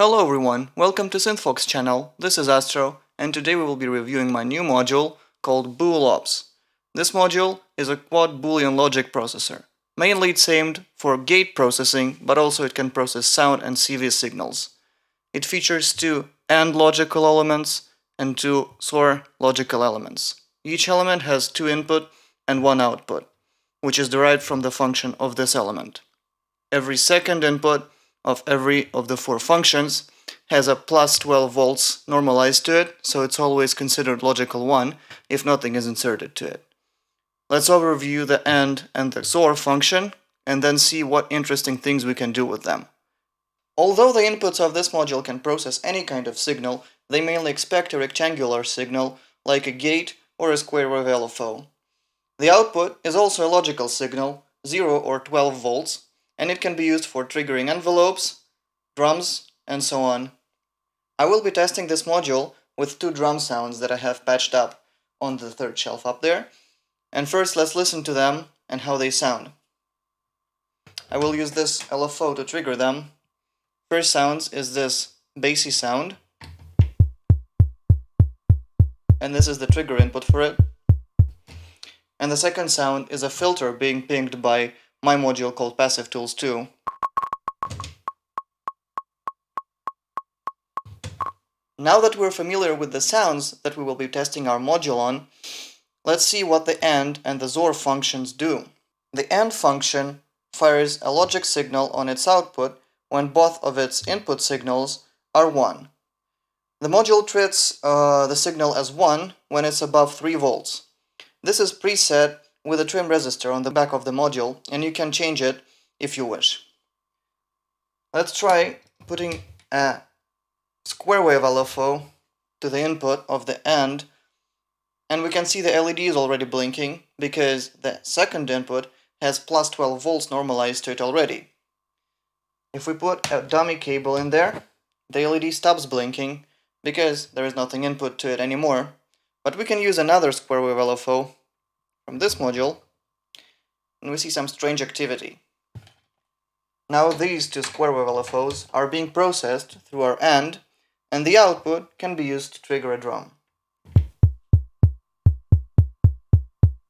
Hello everyone, welcome to SYNTHFOX channel. This is Astro, and today we will be reviewing my new module called BOOL-OPS. This module is a quad Boolean logic processor. Mainly it's aimed for gate processing, but also it can process sound and CV signals. It features two AND logical elements and two SOR logical elements. Each element has two input and one output, which is derived from the function of this element. Every second input of every of the four functions has a plus 12 volts normalized to it, so it's always considered logical 1 if nothing is inserted to it. Let's overview the AND and the SOR function and then see what interesting things we can do with them. Although the inputs of this module can process any kind of signal, they mainly expect a rectangular signal like a gate or a square wave LFO. The output is also a logical signal, 0 or 12 volts, and it can be used for triggering envelopes, drums, and so on. I will be testing this module with two drum sounds that I have patched up on the third shelf up there. And first let's listen to them and how they sound. I will use this LFO to trigger them. First sounds is this bassy sound. And this is the trigger input for it. And the second sound is a filter being pinged by my module called Passive Tools 2. Now that we're familiar with the sounds that we will be testing our module on, let's see what the AND and the SOR functions do. The AND function fires a logic signal on its output when both of its input signals are 1. The module treats the signal as 1 when it's above 3 volts. This is preset with a trim resistor on the back of the module, and you can change it if you wish. Let's try putting a square wave LFO to the input of the AND, and we can see the LED is already blinking because the second input has plus 12 volts normalized to it already. If we put a dummy cable in there, the LED stops blinking because there is nothing input to it anymore, but we can use another square wave LFO from this module, and we see some strange activity. Now these two square wave LFOs are being processed through our AND, and the output can be used to trigger a drum.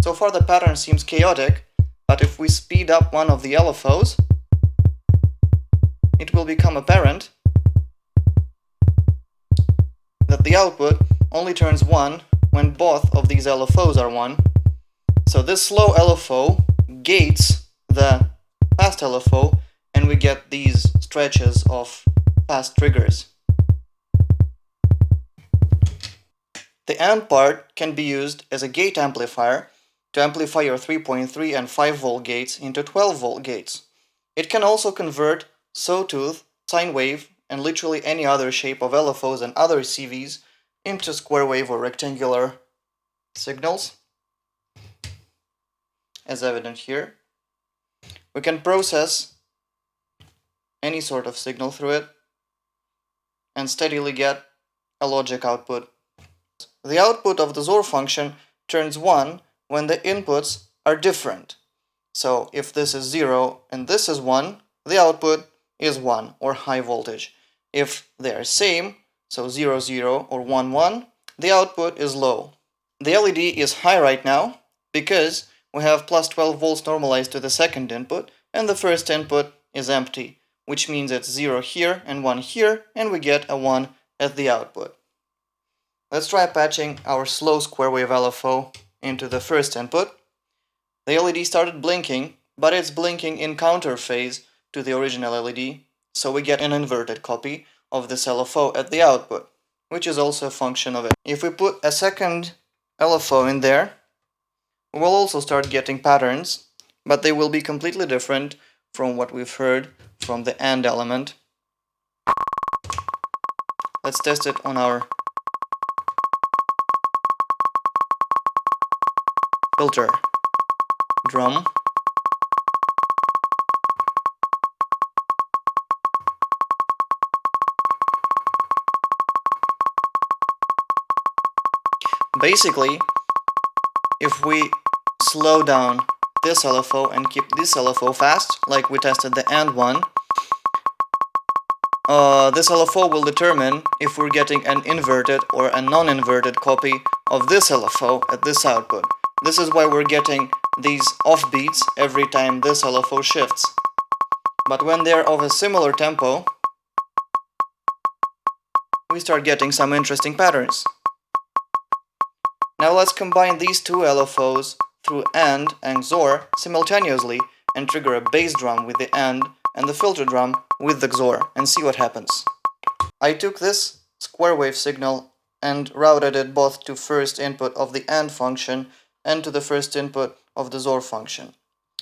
So far the pattern seems chaotic, but if we speed up one of the LFOs, it will become apparent that the output only turns 1 when both of these LFOs are 1. So this slow LFO gates the fast LFO, and we get these stretches of fast triggers. The AND part can be used as a gate amplifier to amplify your 3.3 and 5 volt gates into 12 volt gates. It can also convert sawtooth, sine wave, and literally any other shape of LFOs and other CVs into square wave or rectangular signals, as evident here. We can process any sort of signal through it and steadily get a logic output. The output of the SOR function turns 1 when the inputs are different. So if this is 0 and this is 1, the output is 1 or high voltage. If they are same, so 0, 0 or 1, 1, the output is low. The LED is high right now because we have plus 12 volts normalized to the second input, and the first input is empty, which means it's 0 here and 1 here, and we get a 1 at the output. Let's try patching our slow square wave LFO into the first input. The LED started blinking, but it's blinking in counter phase to the original LED, so we get an inverted copy of this LFO at the output, which is also a function of it. If we put a second LFO in there, we will also start getting patterns, but they will be completely different from what we've heard from the AND element. Let's test it on our filter drum. Basically, if we slow down this LFO and keep this LFO fast, like we tested the AND one, this LFO will determine if we're getting an inverted or a non-inverted copy of this LFO at this output. This is why we're getting these offbeats every time this LFO shifts. But when they're of a similar tempo, we start getting some interesting patterns. Now let's combine these two LFOs through AND and XOR simultaneously and trigger a bass drum with the AND and the filter drum with the XOR and see what happens. I took this square wave signal and routed it both to first input of the AND function and to the first input of the XOR function.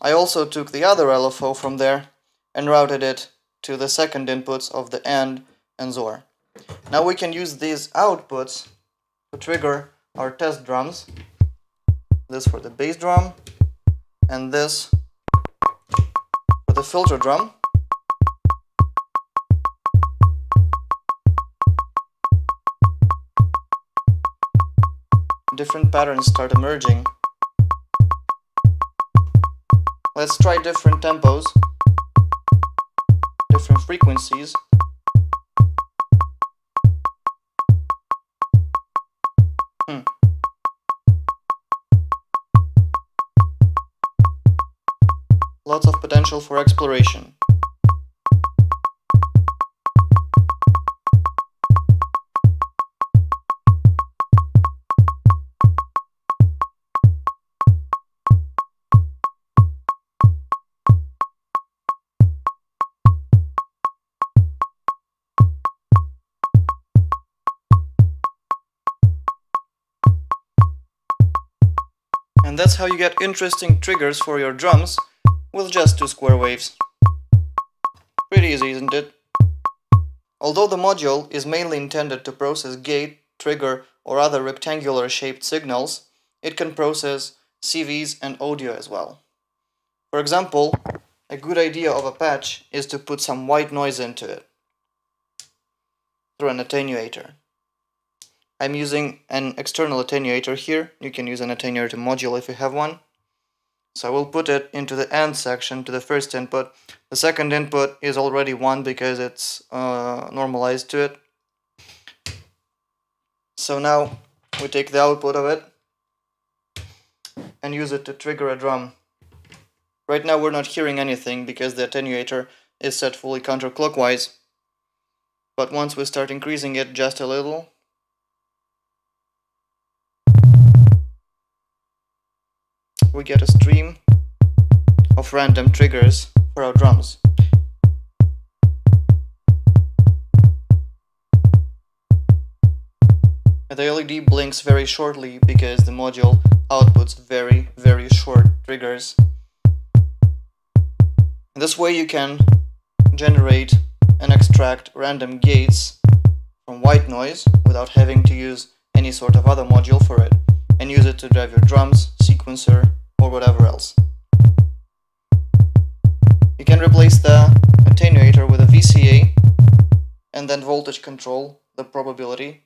I also took the other LFO from there and routed it to the second inputs of the AND and XOR. Now we can use these outputs to trigger our test drums. This for the bass drum and this for the filter drum. Different patterns start emerging. Let's try different tempos, different frequencies. Lots of potential for exploration. And that's how you get interesting triggers for your drums with just two square waves. Pretty easy, isn't it? Although the module is mainly intended to process gate, trigger, or other rectangular shaped signals, it can process CVs and audio as well. For example, a good idea of a patch is to put some white noise into it through an attenuator. I'm using an external attenuator here. You can use an attenuator module if you have one. So I will put it into the AND section to the first input. The second input is already 1 because it's normalized to it. So now we take the output of it and use it to trigger a drum. Right now we're not hearing anything because the attenuator is set fully counterclockwise. But once we start increasing it just a little, we get a stream of random triggers for our drums. And the LED blinks very shortly because the module outputs very, very short triggers. And this way you can generate and extract random gates from white noise without having to use any sort of other module for it, and use it to drive your drums, sequencer, or whatever else. You can replace the attenuator with a VCA and then voltage control the probability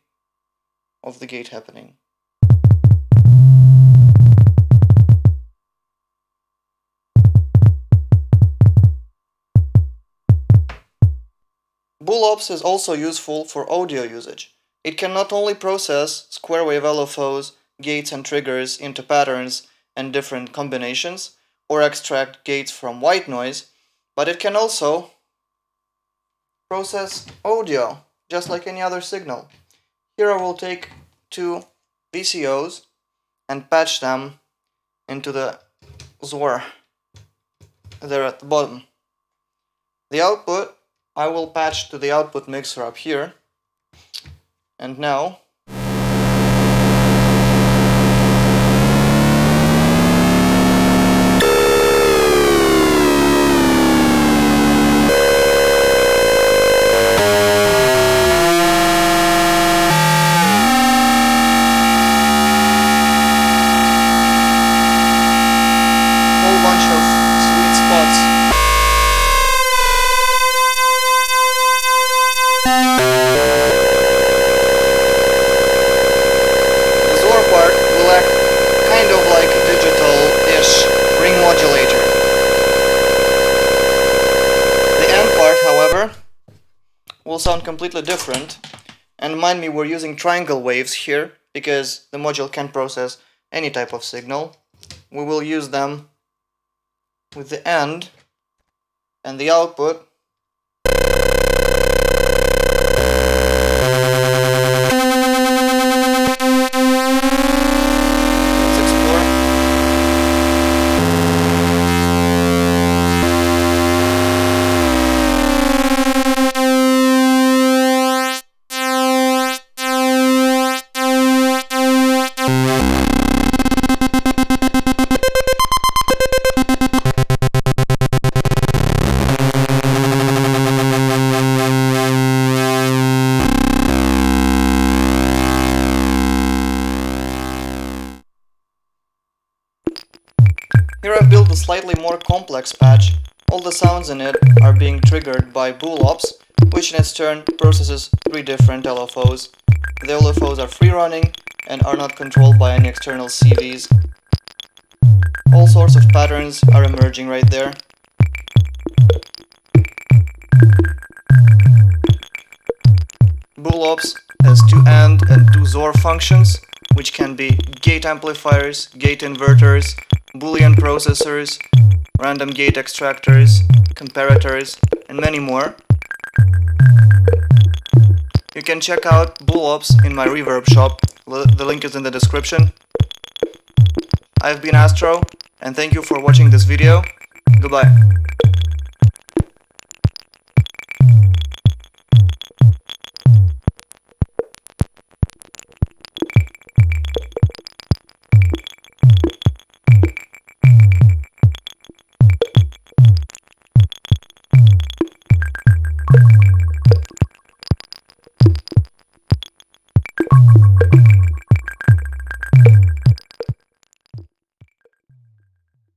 of the gate happening. BOOL-OPS is also useful for audio usage. It can not only process square wave LFOs, gates and triggers into patterns and different combinations, or extract gates from white noise, but it can also process audio, just like any other signal. Here I will take two VCOs and patch them into the XOR there at the bottom. The output I will patch to the output mixer up here, and now sound completely different. And mind me, we're using triangle waves here because the module can process any type of signal. We will use them with the end and the output. Let's explore. Here I've built a slightly more complex patch. All the sounds in it are being triggered by BOOL-OPS, which in its turn processes 3 different LFOs. The LFOs are free-running and are not controlled by any external CVs. All sorts of patterns are emerging right there. BOOL-OPS has 2 AND and 2 XOR functions, which can be gate amplifiers, gate inverters, Boolean processors, random gate extractors, comparators, and many more. You can check out BOOL-OPS in my reverb shop, the link is in the description. I've been Astro, and thank you for watching this video. Goodbye.